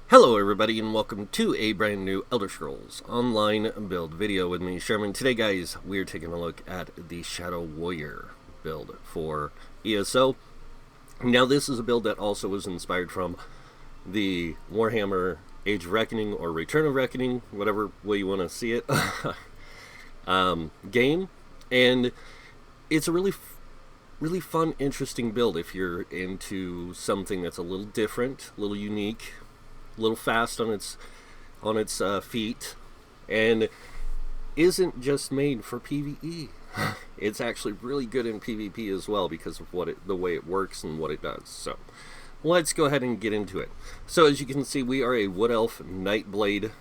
Hello everybody and welcome to a brand new Elder Scrolls Online build video with me, Sherman. Today guys, we're taking a look at the Shadow Warrior build for ESO. Now this is a build that also was inspired from the Warhammer Age of Reckoning or Return of Reckoning, whatever way you want to see it, game. And it's a really fun, interesting build if you're into something that's a little different, a little unique, a little fast on its feet, and isn't just made for PvE. It's actually really good in PvP as well because of the way it works and what it does. So let's go ahead and get into it. So as you can see, we are a Wood Elf Nightblade.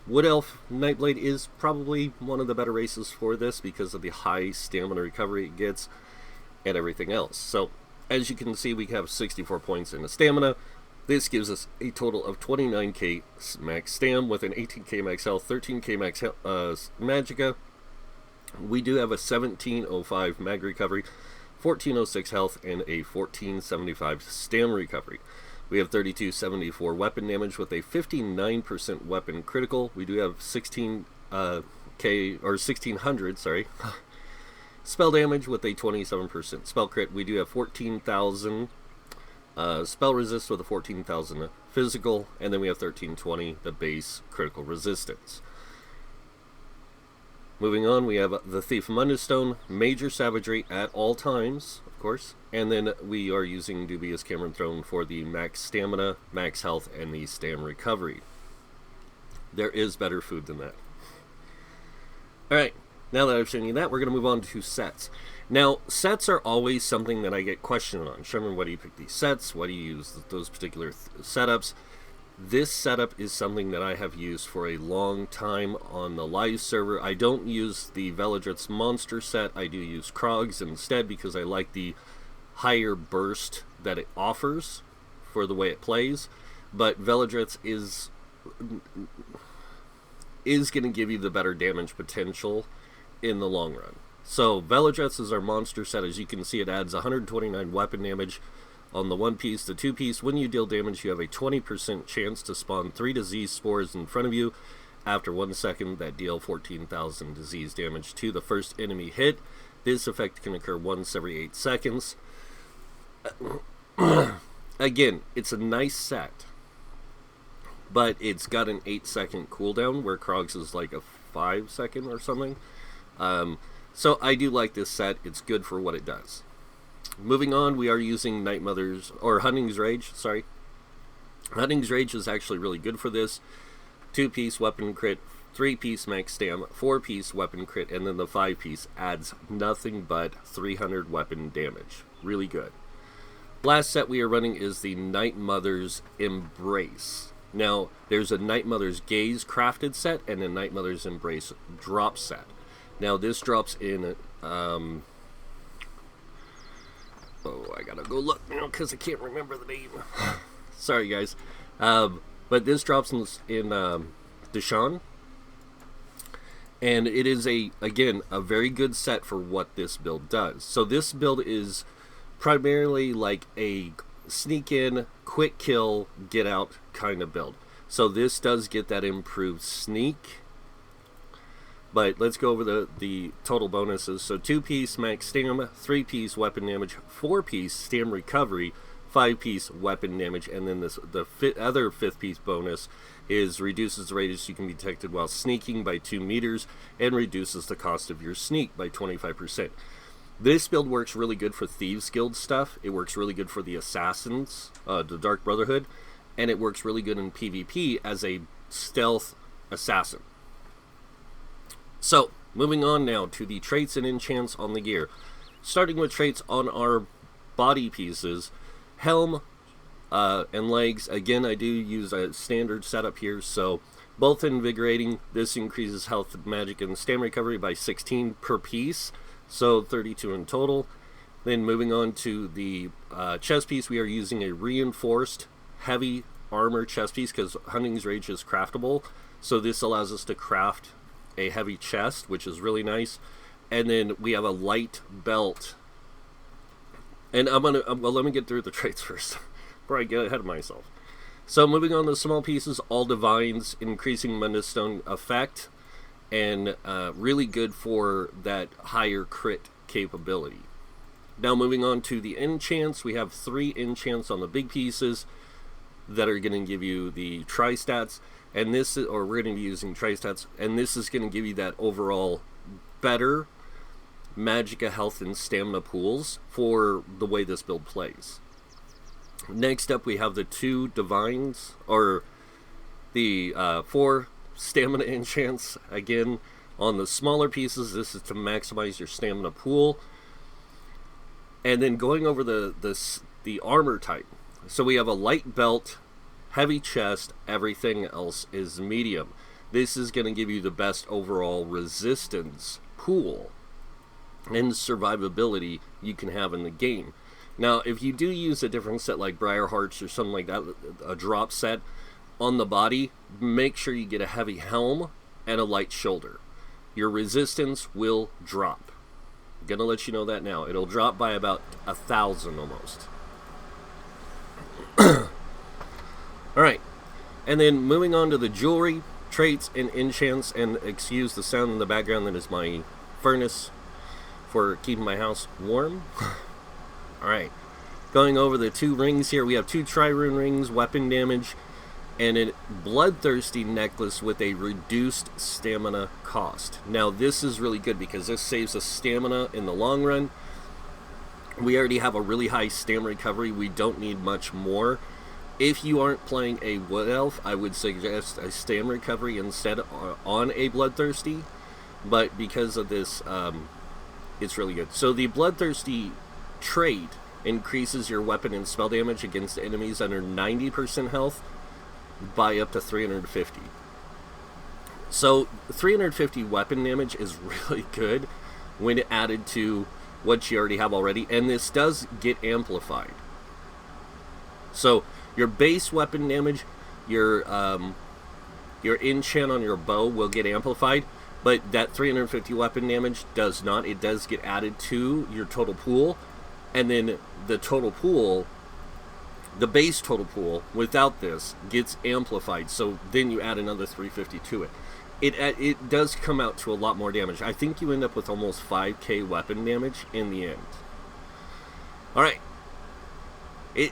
Wood Elf Nightblade is probably one of the better races for this because of the high stamina recovery it gets and everything else. So as you can see, we have 64 points in the stamina. This gives us a total of 29k max stam with an 18k max health, 13k max magicka. We do have a 1705 mag recovery, 1406 health, and a 1475 stam recovery. We have 3274 weapon damage with a 59% weapon critical. We do have 1600, sorry, spell damage with a 27% spell crit. We do have 14,000 spell resist with a 14,000 physical, and then we have 1320, the base critical resistance. Moving on, we have the Thief of Mundstone, major savagery at all times, of course, and then we are using Dubious Cameron Throne for the max stamina, max health, and the stam recovery. There is better food than that. Alright, now that I've shown you that, we're going to move on to sets. Now, sets are always something that I get questioned on. Sherman, why do you pick these sets? Why do you use those particular setups? This setup is something that I have used for a long time on the live server. I don't use the Veladrit's monster set. I do use Krogs instead because I like the higher burst that it offers for the way it plays. But Veladrit's is going to give you the better damage potential in the long run. So Veladrit's is our monster set. As you can see, it adds 129 weapon damage on the 1-piece. The 2-piece, when you deal damage, you have a 20% chance to spawn 3 disease spores in front of you after 1 second that deal 14,000 disease damage to the first enemy hit. This effect can occur once every 8 seconds. Again, it's a nice set, but it's got an 8-second cooldown where Krogs is like a 5-second or something. So I do like this set. It's good for what it does. Moving on, we are using Hunting's Rage, sorry. Hunting's Rage is actually really good for this. 2-piece weapon crit, 3-piece max stam, 4-piece weapon crit, and then the 5-piece adds nothing but 300 weapon damage. Really good. Last set we are running is the Night Mother's Embrace. Now, there's a Night Mother's Gaze crafted set and a Night Mother's Embrace drop set. Now this drops in, I gotta go look now because I can't remember the name. Sorry guys. But this drops in Deshawn. And it is, again, a very good set for what this build does. So this build is primarily like a sneak in, quick kill, get out kind of build. So this does get that improved sneak. But let's go over the total bonuses. So 2-piece max stam, 3-piece weapon damage, 4-piece stam recovery, 5-piece weapon damage, and then the other 5th-piece bonus is reduces the radius you can be detected while sneaking by 2 meters and reduces the cost of your sneak by 25%. This build works really good for Thieves Guild stuff. It works really good for the Assassins, the Dark Brotherhood, and it works really good in PvP as a stealth assassin. So, moving on now to the traits and enchants on the gear. Starting with traits on our body pieces. Helm and legs. Again, I do use a standard setup here, so both invigorating. This increases health, magic, and stam recovery by 16 per piece, so 32 in total. Then moving on to the chest piece, we are using a reinforced heavy armor chest piece because Hunting's Rage is craftable, so this allows us to craft a heavy chest, which is really nice. And then we have a light belt. And let me get through the traits first before I get ahead of myself. So moving on to small pieces, all divines, increasing Mundstone effect, and really good for that higher crit capability. Now moving on to the enchants, we have 3 enchants on the big pieces that are going to give you the tri-stats, and this is, or we're going to be using tri-stats, and this is going to give you that overall better magicka health and stamina pools for the way this build plays. Next up we have the 2 divines, or the 4 stamina enchants. Again, on the smaller pieces, this is to maximize your stamina pool. And then going over the armor type. So we have a light belt, heavy chest, everything else is medium. This is going to give you the best overall resistance pool and survivability you can have in the game. Now, if you do use a different set like Briarhearts or something like that, a drop set on the body, make sure you get a heavy helm and a light shoulder. Your resistance will drop. I'm gonna let you know that now. It'll drop by about 1,000 almost. Alright, and then moving on to the jewelry, traits, and enchants, and excuse the sound in the background, that is my furnace for keeping my house warm. Alright, going over the 2 rings here, we have 2 Trirune rings, weapon damage, and a bloodthirsty necklace with a reduced stamina cost. Now this is really good because this saves us stamina in the long run. We already have a really high stamina recovery, we don't need much more. If you aren't playing a Wood Elf, I would suggest a stamina recovery instead on a bloodthirsty, but because of this, it's really good. So the bloodthirsty trait increases your weapon and spell damage against enemies under 90% health by up to 350. So 350 weapon damage is really good when added to what you already have already, and this does get amplified. So your base weapon damage, your enchant on your bow will get amplified, but that 350 weapon damage does not. It does get added to your total pool, and then the total pool, the base total pool without this gets amplified, so then you add another 350 to it. It does come out to a lot more damage. I think you end up with almost 5k weapon damage in the end. Alright.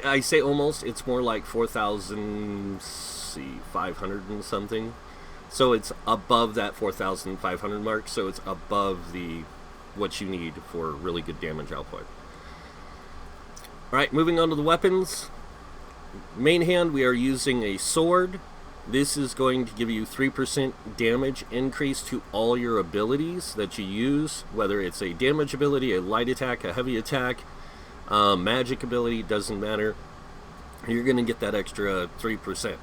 I say almost, it's more like 4,500 and something. So it's above that 4,500 mark, so it's above what you need for really good damage output. Alright, moving on to the weapons. Main hand, we are using a sword. This is going to give you 3% damage increase to all your abilities that you use, whether it's a damage ability, a light attack, a heavy attack, magic ability, doesn't matter. You're going to get that extra 3%.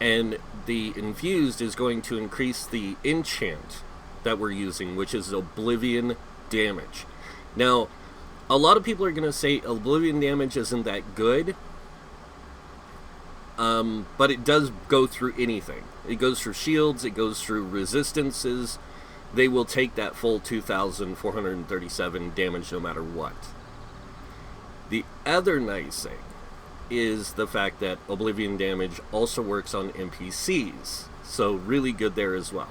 And the infused is going to increase the enchant that we're using, which is oblivion damage. Now, a lot of people are going to say oblivion damage isn't that good, but it does go through anything. It goes through shields, it goes through resistances. They will take that full 2,437 damage no matter what. The other nice thing is the fact that oblivion damage also works on NPCs, so really good there as well.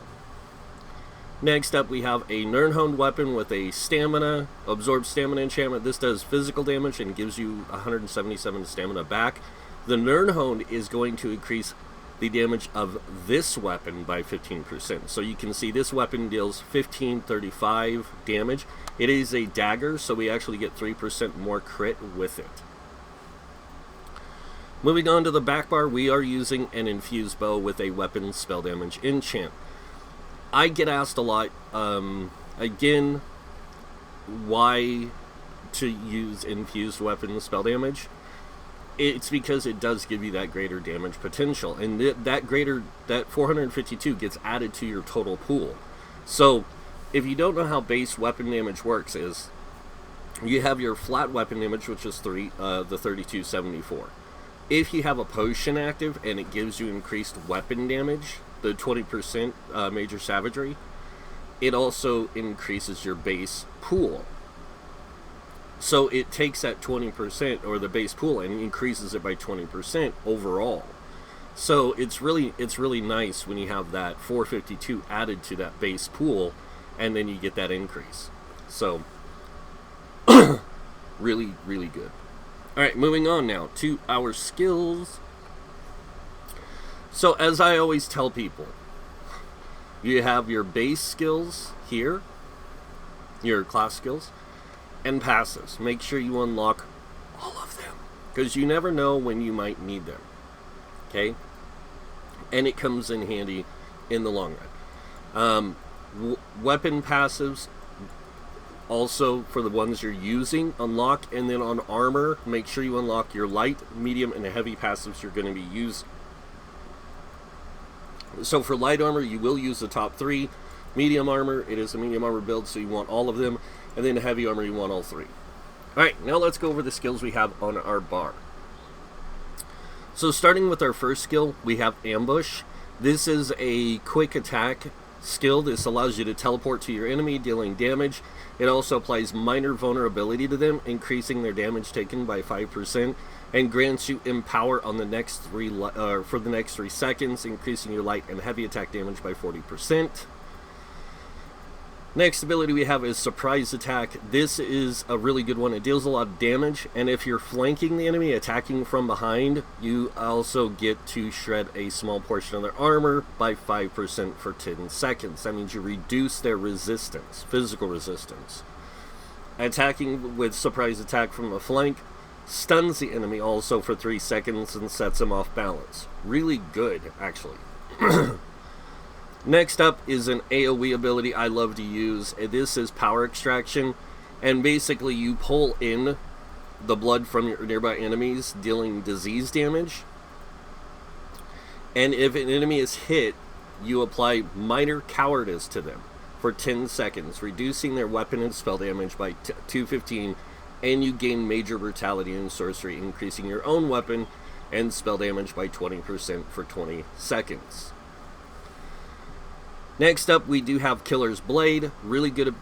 Next up, we have a Nirnhoned weapon with a stamina, absorb stamina enchantment. This does physical damage and gives you 177 stamina back. The Nirnhoned is going to increase the damage of this weapon by 15%. So you can see this weapon deals 1535 damage. It is a dagger, so we actually get 3% more crit with it. Moving on to the back bar, we are using an infused bow with a weapon spell damage enchant. I get asked a lot, again, why to use infused weapon spell damage. It's because it does give you that greater damage potential, and that 452 gets added to your total pool. So, if you don't know how base weapon damage works, is you have your flat weapon damage, which is the 3274. If you have a potion active and it gives you increased weapon damage, the 20% major savagery, it also increases your base pool. So it takes that 20% or the base pool and increases it by 20% overall. So it's really nice when you have that 452 added to that base pool, and then you get that increase. So really, really good. All right, moving on now to our skills. So as I always tell people, you have your base skills here, your class skills, and passives. Make sure you unlock all of them, because you never know when you might need them. Okay? And it comes in handy in the long run. Weapon passives, also for the ones you're using, unlock. And then on armor, make sure you unlock your light, medium, and heavy passives you're going to be using. So for light armor, you will use the top 3. Medium armor, it is a medium armor build, so you want all of them. And then heavy armor, you want all 3. Alright, now let's go over the skills we have on our bar. So starting with our first skill, we have Ambush. This is a quick attack skill. This allows you to teleport to your enemy, dealing damage. It also applies minor vulnerability to them, increasing their damage taken by 5, and grants you Empower on the next 3 for the next 3 seconds, increasing your light and heavy attack damage by 40%. Next ability we have is Surprise Attack. This is a really good one. It deals a lot of damage, and if you're flanking the enemy, attacking from behind, you also get to shred a small portion of their armor by 5% for 10 seconds. That means you reduce their resistance, physical resistance. Attacking with Surprise Attack from the flank stuns the enemy also for 3 seconds and sets them off balance. Really good, actually. Next up is an AoE ability I love to use. This is Power Extraction, and basically you pull in the blood from your nearby enemies, dealing disease damage. And if an enemy is hit, you apply minor cowardice to them for 10 seconds, reducing their weapon and spell damage by 215, and you gain major brutality and sorcery, increasing your own weapon and spell damage by 20% for 20 seconds. Next up, we do have Killer's Blade. Really good,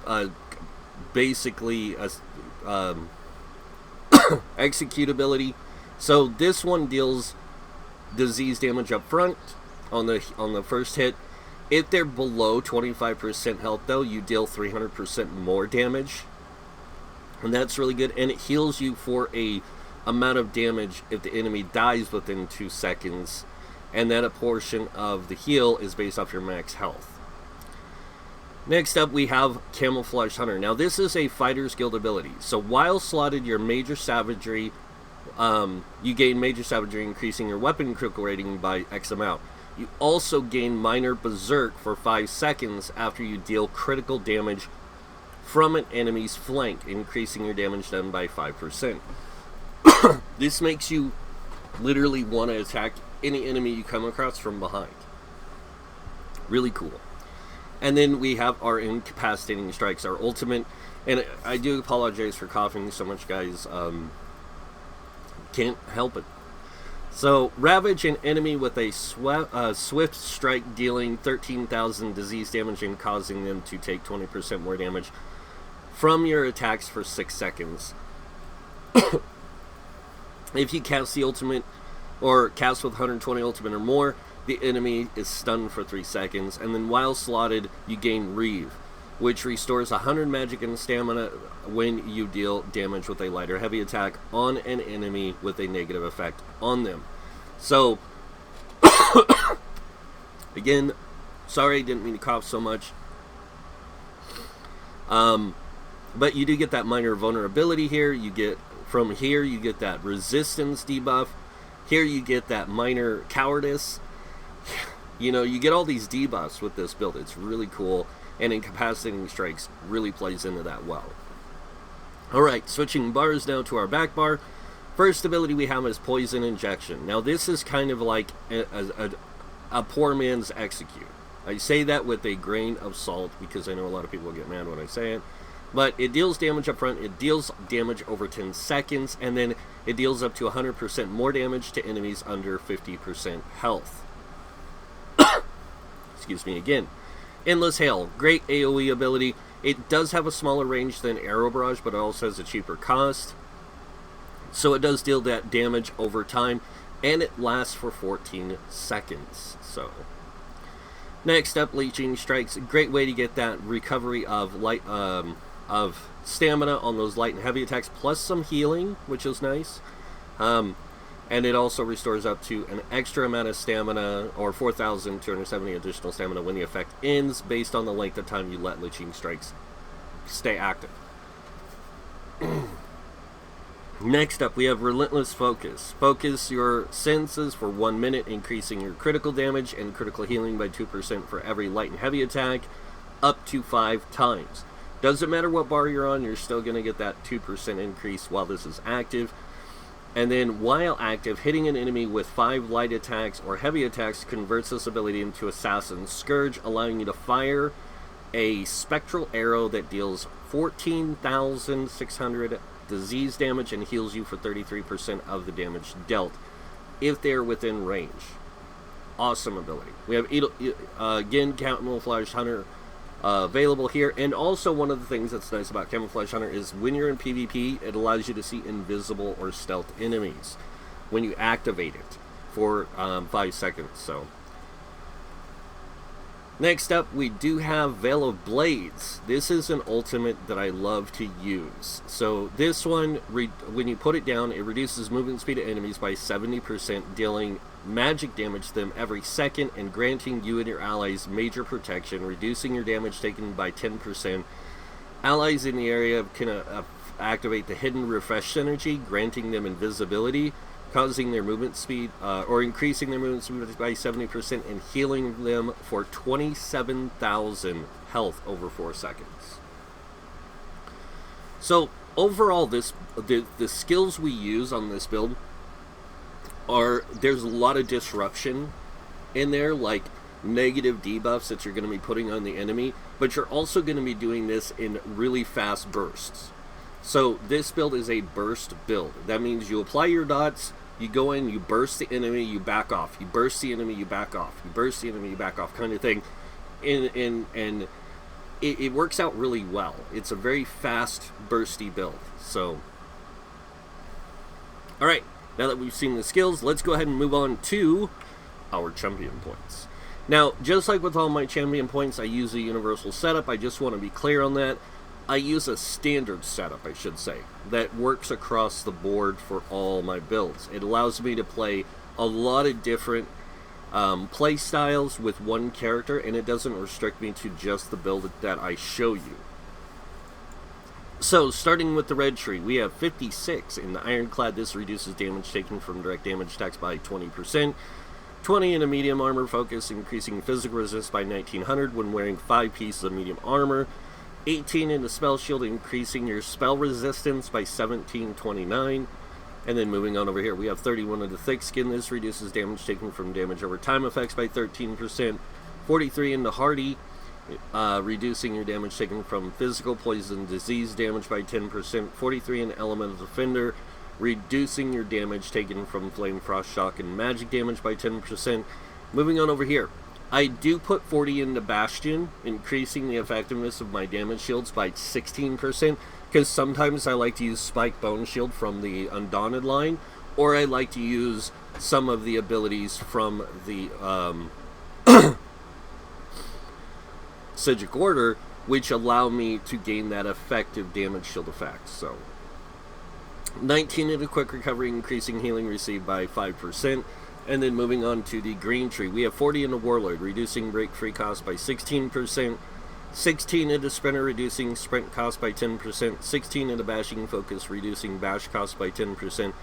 basically, executability. So this one deals disease damage up front on the first hit. If they're below 25% health, though, you deal 300% more damage, and that's really good. And it heals you for a amount of damage if the enemy dies within 2 seconds, and that a portion of the heal is based off your max health. Next up, we have Camouflage Hunter. Now, this is a Fighter's Guild ability. So, while slotted your Major Savagery, you gain Major Savagery, increasing your weapon critical rating by X amount. You also gain Minor Berserk for 5 seconds after you deal critical damage from an enemy's flank, increasing your damage done by 5%. This makes you literally want to attack any enemy you come across from behind. Really cool. And then we have our Incapacitating Strikes, our ultimate. And I do apologize for coughing so much, guys. Can't help it. So, ravage an enemy with a swift strike, dealing 13,000 disease damage and causing them to take 20% more damage from your attacks for 6 seconds. If you cast the ultimate, or cast with 120 ultimate or more, the enemy is stunned for 3 seconds, and then while slotted, you gain Reeve, which restores 100 magic and stamina when you deal damage with a light or heavy attack on an enemy with a negative effect on them. So, again, sorry, didn't mean to cough so much. But you do get that minor vulnerability here. You get, from here, you get that resistance debuff. Here you get that minor cowardice. You know, you get all these debuffs with this build. It's really cool, and Incapacitating Strikes really plays into that well. Alright, switching bars now to our back bar. First ability we have is Poison Injection. Now this is kind of like a poor man's Execute. I say that with a grain of salt because I know a lot of people get mad when I say it. But it deals damage up front, it deals damage over 10 seconds, and then it deals up to 100% more damage to enemies under 50% health. Excuse me again. Endless Hail, great AoE ability. It does have a smaller range than Arrow Barrage, but it also has a cheaper cost. So it does deal that damage over time, and it lasts for 14 seconds. So next up, Leeching Strikes. A great way to get that recovery of stamina on those light and heavy attacks, plus some healing, which is nice. And it also restores up to an extra amount of stamina, or 4,270 additional stamina when the effect ends, based on the length of time you let Leeching Strikes stay active. Next up, we have Relentless Focus. Focus your senses for 1 minute, increasing your critical damage and critical healing by 2% for every light and heavy attack, up to 5 times. Doesn't matter what bar you're on, you're still going to get that 2% increase while this is active. And then, while active, hitting an enemy with 5 light attacks or heavy attacks converts this ability into Assassin's Scourge, allowing you to fire a spectral arrow that deals 14,600 disease damage and heals you for 33% of the damage dealt, if they're within range. Awesome ability. We have, again, Camouflage Hunter available here, and also one of the things that's nice about Camouflage Hunter is when you're in PvP, it allows you to see invisible or stealth enemies when you activate it for 5 seconds. So next up, we do have Veil of Blades. This is an ultimate that I love to use. So this one, when you put it down, it reduces movement speed of enemies by 70%, dealing magic damage to them every second and granting you and your allies major protection, reducing your damage taken by 10%. Allies in the area can activate the Hidden Refresh synergy, granting them invisibility, causing their movement speed, or increasing their movement speed by 70% and healing them for 27,000 health over 4 seconds. So overall, the skills we use on this build there's a lot of disruption in there, like negative debuffs that you're going to be putting on the enemy, but you're also going to be doing this in really fast bursts. So this build is a burst build. That means you apply your dots, you go in, you burst the enemy, you back off. You burst the enemy, you back off. You burst the enemy, you back off, kind of thing. And it works out really well. It's a very fast, bursty build. So, alright, now that we've seen the skills, let's go ahead and move on to our champion points. Now, just like with all my champion points, I use a universal setup. I just want to be clear on that. I use a standard setup, I should say, that works across the board for all my builds. It allows me to play a lot of different play styles with one character, and it doesn't restrict me to just the build that I show you. So, starting with the red tree, we have 56 in the Ironclad. This reduces damage taken from direct damage attacks by 20%. 20 in a medium armor focus, increasing physical resistance by 1900 when wearing 5 pieces of medium armor. 18 in the spell shield, increasing your spell resistance by 1729. And then moving on over here, we have 31 in the thick skin. This reduces damage taken from damage over time effects by 13%. 43 in the hardy, reducing your damage taken from physical, poison, disease damage by 10%. 43 in elemental defender, reducing your damage taken from flame, frost, shock, and magic damage by 10%. Moving on over here, I do put 40 into Bastion, increasing the effectiveness of my damage shields by 16%, because sometimes I like to use Spike Bone Shield from the Undaunted line, or I like to use some of the abilities from the Sigic Order, which allow me to gain that effective damage shield effect. So, 19 into Quick Recovery, increasing healing received by 5%. And then moving on to the green tree, we have 40 into Warlord, reducing break free cost by 16%. 16 into Sprinter, reducing sprint cost by 10%. 16 into Bashing Focus, reducing bash cost by 10%.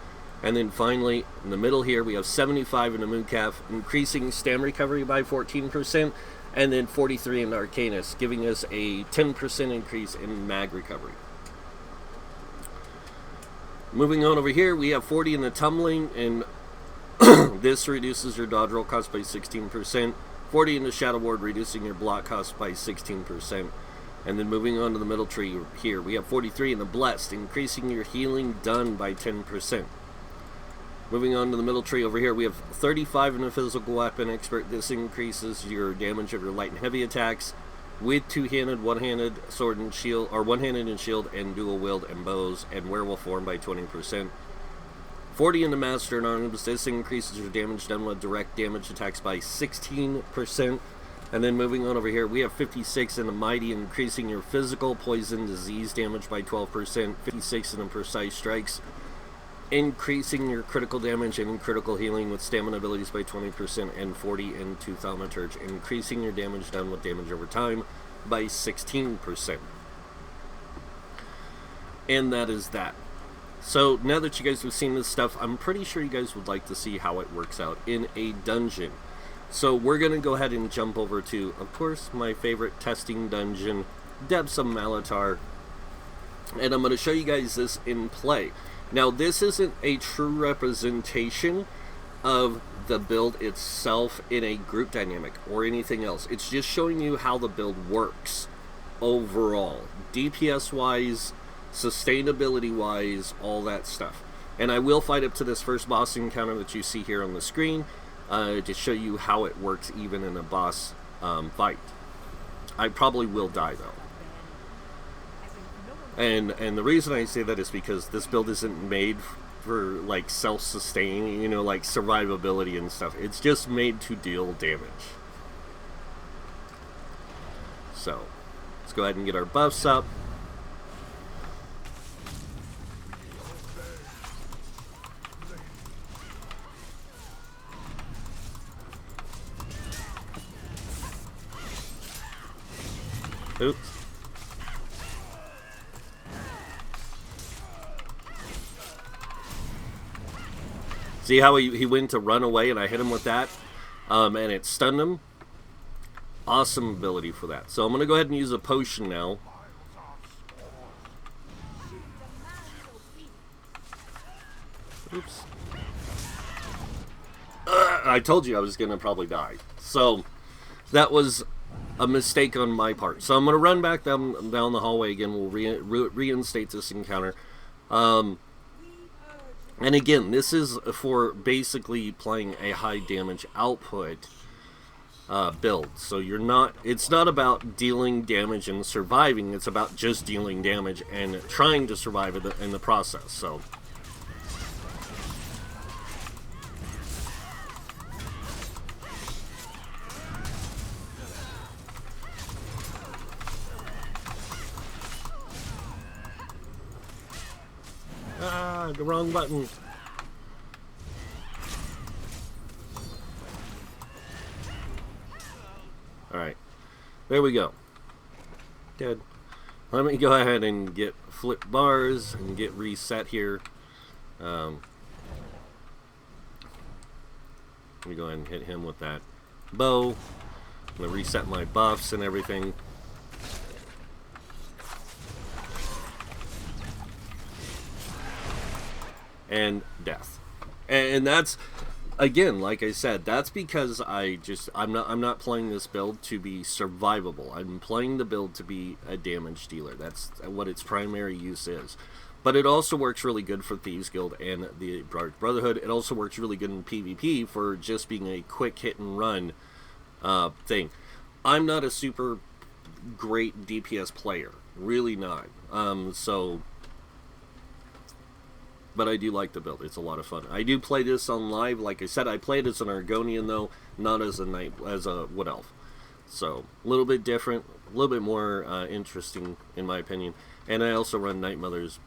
And then finally, in the middle here, we have 75 into Mooncalf, increasing stam recovery by 14%. And then 43 into Arcanus, giving us a 10% increase in mag recovery. Moving on over here, we have 40 in the Tumbling, and this reduces your dodge roll cost by 16%. 40 in the Shadow Ward, reducing your block cost by 16%. And then moving on to the middle tree here, we have 43 in the Blessed, increasing your healing done by 10%. Moving on to the middle tree over here, we have 35 in the Physical Weapon Expert. This increases your damage of your light and heavy attacks with two-handed, one-handed sword and shield, or one-handed and shield, and dual wield and bows, and werewolf form by 20%. 40 in the master and arms. This increases your damage done with direct damage attacks by 16%. And then moving on over here, we have 56 in the mighty, increasing your physical, poison, disease damage by 12%. 56 in the precise strikes, increasing your critical damage and critical healing with stamina abilities by 20%. And 40 into thaumaturge, increasing your damage done with damage over time by 16%. And that is that. So now that you guys have seen this stuff, I'm pretty sure you guys would like to see how it works out in a dungeon. So we're going to go ahead and jump over to, of course, my favorite testing dungeon, Depths of Malatar. And I'm going to show you guys this in play. Now, this isn't a true representation of the build itself in a group dynamic or anything else. It's just showing you how the build works overall, DPS-wise, sustainability-wise, all that stuff. And I will fight up to this first boss encounter that you see here on the screen to show you how it works even in a boss fight. I probably will die, though. And the reason I say that is because this build isn't made for, like, self-sustaining, you know, like survivability and stuff. It's just made to deal damage. So, let's go ahead and get our buffs up. Oops. See how he went to run away and I hit him with that? And it stunned him? Awesome ability for that. So I'm going to go ahead and use a potion now. Oops. I told you I was going to probably die. So that was a mistake on my part. So I'm going to run back down the hallway again. We'll reinstate this encounter. And again, this is for basically playing a high damage output build. So it's not about dealing damage and surviving. It's about just dealing damage and trying to survive in the process. So the wrong button. Alright. There we go. Dead. Let me go ahead and get flip bars and get reset here. Let me go ahead and hit him with that bow. I'm going to reset my buffs and everything. And death. And that's, again, like I said, that's because I'm not playing this build to be survivable. I'm playing the build to be a damage dealer. That's what its primary use is. But it also works really good for Thieves Guild and the Brotherhood. It also works really good in PvP for just being a quick hit and run thing. I'm not a super great DPS player. Really not. But I do like the build. It's a lot of fun. I do play this on live. Like I said, I played as an Argonian, though, not as a Wood Elf. So, a little bit different, a little bit more interesting, in my opinion. And I also run Night Mother's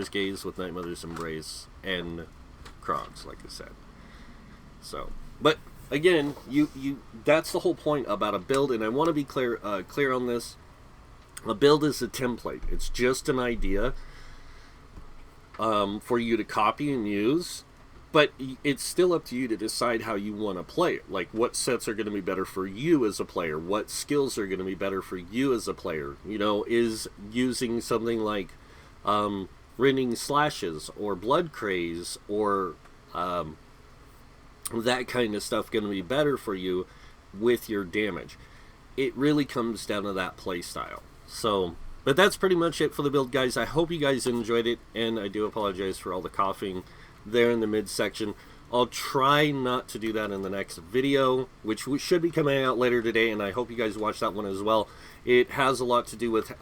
Gaze with Night Mother's Embrace and Krogs, like I said. So, but again, that's the whole point about a build, and I want to be clear on this. A build is a template. It's just an idea for you to copy and use, but it's still up to you to decide how you want to play it. Like, what sets are going to be better for you as a player? What skills are going to be better for you as a player? You know, is using something like Rending Slashes or Blood Craze or that kind of stuff going to be better for you with your damage? It really comes down to that play style. So, but that's pretty much it for the build, guys. I hope you guys enjoyed it, and I do apologize for all the coughing there in the midsection. I'll try not to do that in the next video, which should be coming out later today, and I hope you guys watch that one as well. It has a lot to do with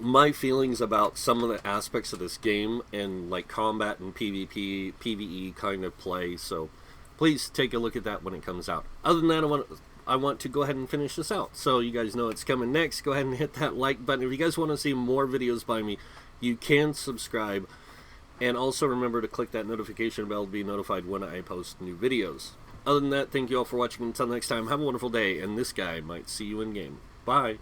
my feelings about some of the aspects of this game and like combat and PvP, PvE kind of play. So please take a look at that when it comes out. Other than that, I want to go ahead and finish this out. So you guys know it's coming next. Go ahead and hit that like button. If you guys want to see more videos by me, you can subscribe. And also remember to click that notification bell to be notified when I post new videos. Other than that, thank you all for watching. Until next time, have a wonderful day. And this guy might see you in game. Bye.